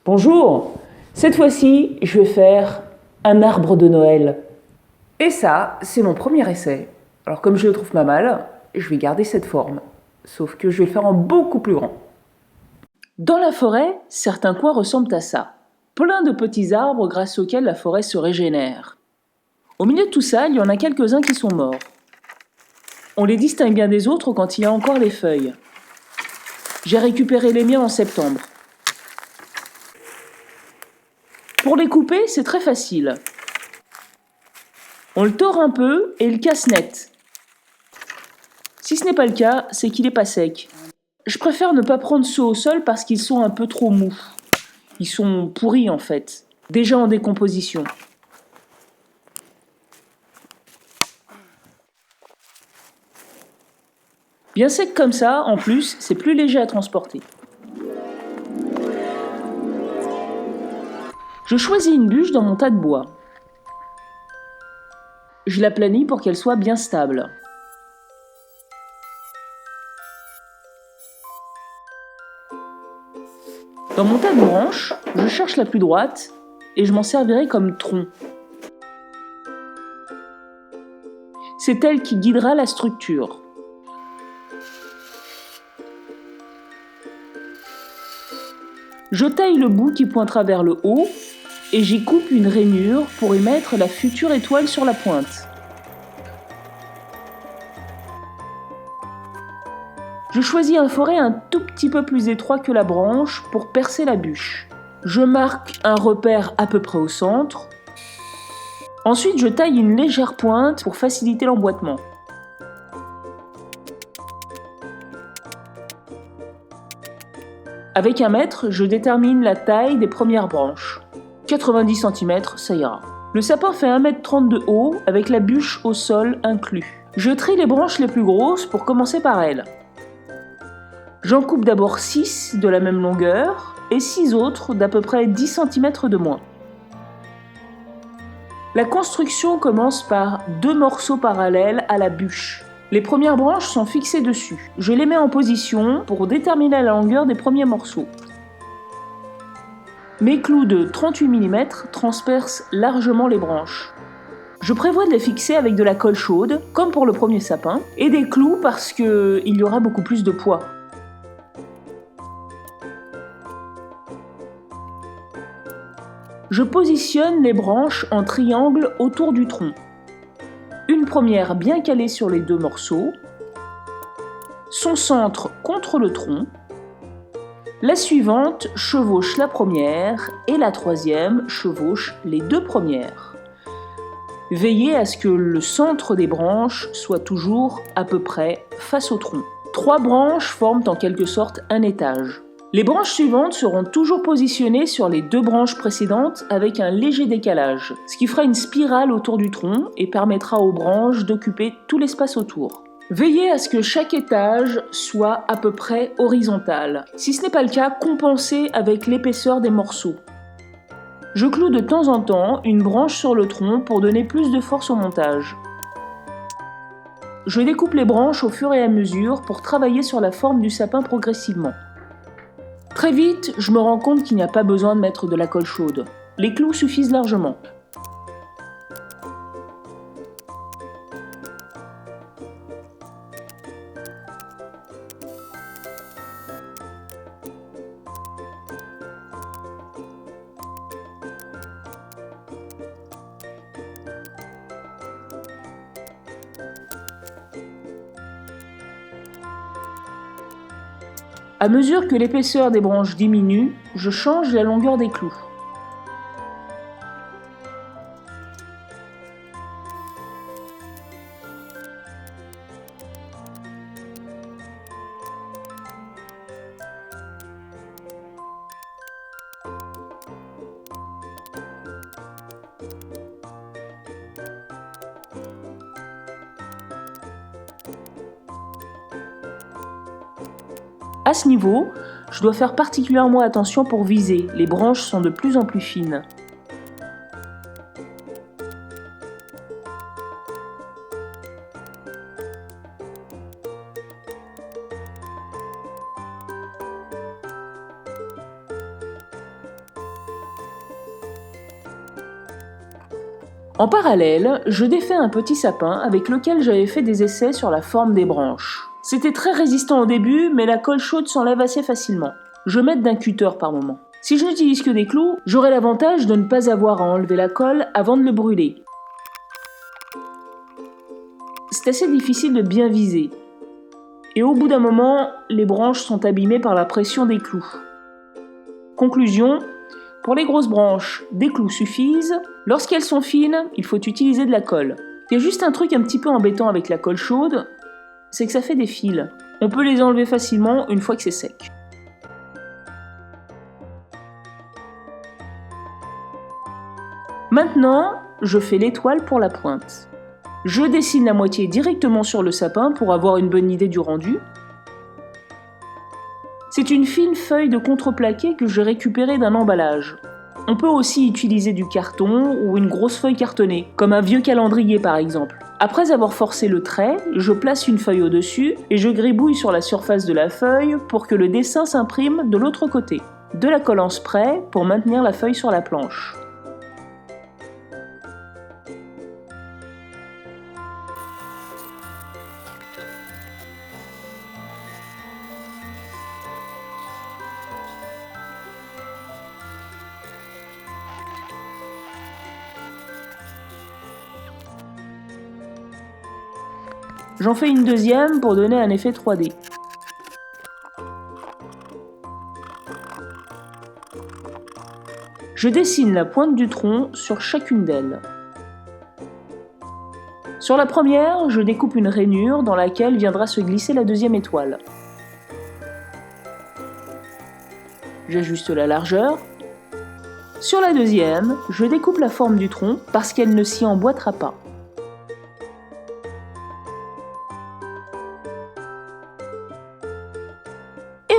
Bonjour, cette fois-ci, je vais faire un arbre de Noël. Et ça, c'est mon premier essai. Alors comme je le trouve pas mal, je vais garder cette forme. Sauf que je vais le faire en beaucoup plus grand. Dans la forêt, certains coins ressemblent à ça. Plein de petits arbres grâce auxquels la forêt se régénère. Au milieu de tout ça, il y en a quelques-uns qui sont morts. On les distingue bien des autres quand il y a encore les feuilles. J'ai récupéré les miens en septembre. Pour les couper, c'est très facile. On le tord un peu et le casse net. Si ce n'est pas le cas, c'est qu'il n'est pas sec. Je préfère ne pas prendre ceux au sol parce qu'ils sont un peu trop mous. Ils sont pourris en fait, déjà en décomposition. Bien sec comme ça, en plus, c'est plus léger à transporter. Je choisis une bûche dans mon tas de bois. Je la planis pour qu'elle soit bien stable. Dans mon tas de branches, je cherche la plus droite et je m'en servirai comme tronc. C'est elle qui guidera la structure. Je taille le bout qui pointera vers le haut et j'y coupe une rainure pour y mettre la future étoile sur la pointe. Je choisis un forêt un tout petit peu plus étroit que la branche pour percer la bûche. Je marque un repère à peu près au centre. Ensuite, je taille une légère pointe pour faciliter l'emboîtement. Avec un mètre, je détermine la taille des premières branches. 90 cm, ça ira. Le sapin fait 1,30 m de haut, avec la bûche au sol inclus. Je trie les branches les plus grosses pour commencer par elles. J'en coupe d'abord 6 de la même longueur et 6 autres d'à peu près 10 cm de moins. La construction commence par 2 morceaux parallèles à la bûche. Les premières branches sont fixées dessus. Je les mets en position pour déterminer la longueur des premiers morceaux. Mes clous de 38 mm transpercent largement les branches. Je prévois de les fixer avec de la colle chaude, comme pour le premier sapin, et des clous parce qu'il y aura beaucoup plus de poids. Je positionne les branches en triangle autour du tronc. Une première bien calée sur les 2 morceaux, son centre contre le tronc. La suivante chevauche la première et la troisième chevauche les 2 premières. Veillez à ce que le centre des branches soit toujours à peu près face au tronc. 3 branches forment en quelque sorte un étage. Les branches suivantes seront toujours positionnées sur les 2 branches précédentes avec un léger décalage, ce qui fera une spirale autour du tronc et permettra aux branches d'occuper tout l'espace autour. Veillez à ce que chaque étage soit à peu près horizontal. Si ce n'est pas le cas, compensez avec l'épaisseur des morceaux. Je cloue de temps en temps une branche sur le tronc pour donner plus de force au montage. Je découpe les branches au fur et à mesure pour travailler sur la forme du sapin progressivement. Très vite, je me rends compte qu'il n'y a pas besoin de mettre de la colle chaude. Les clous suffisent largement. À mesure que l'épaisseur des branches diminue, je change la longueur des clous. À ce niveau, je dois faire particulièrement attention pour viser, les branches sont de plus en plus fines. En parallèle, je défais un petit sapin avec lequel j'avais fait des essais sur la forme des branches. C'était très résistant au début, mais la colle chaude s'enlève assez facilement. Je m'aide d'un cutter par moment. Si je n'utilise que des clous, j'aurai l'avantage de ne pas avoir à enlever la colle avant de le brûler. C'est assez difficile de bien viser. Et au bout d'un moment, les branches sont abîmées par la pression des clous. Conclusion, pour les grosses branches, des clous suffisent. Lorsqu'elles sont fines, il faut utiliser de la colle. Il y a juste un truc un petit peu embêtant avec la colle chaude, c'est que ça fait des fils. On peut les enlever facilement une fois que c'est sec. Maintenant, je fais l'étoile pour la pointe. Je dessine la moitié directement sur le sapin pour avoir une bonne idée du rendu. C'est une fine feuille de contreplaqué que j'ai récupérée d'un emballage. On peut aussi utiliser du carton ou une grosse feuille cartonnée, comme un vieux calendrier par exemple. Après avoir forcé le trait, je place une feuille au-dessus et je gribouille sur la surface de la feuille pour que le dessin s'imprime de l'autre côté. De la colle en spray pour maintenir la feuille sur la planche. J'en fais une deuxième pour donner un effet 3D. Je dessine la pointe du tronc sur chacune d'elles. Sur la première, je découpe une rainure dans laquelle viendra se glisser la deuxième étoile. J'ajuste la largeur. Sur la deuxième, je découpe la forme du tronc parce qu'elle ne s'y emboîtera pas.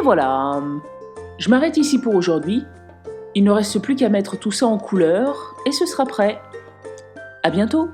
Et voilà! Je m'arrête ici pour aujourd'hui. Il ne reste plus qu'à mettre tout ça en couleur et ce sera prêt. À bientôt!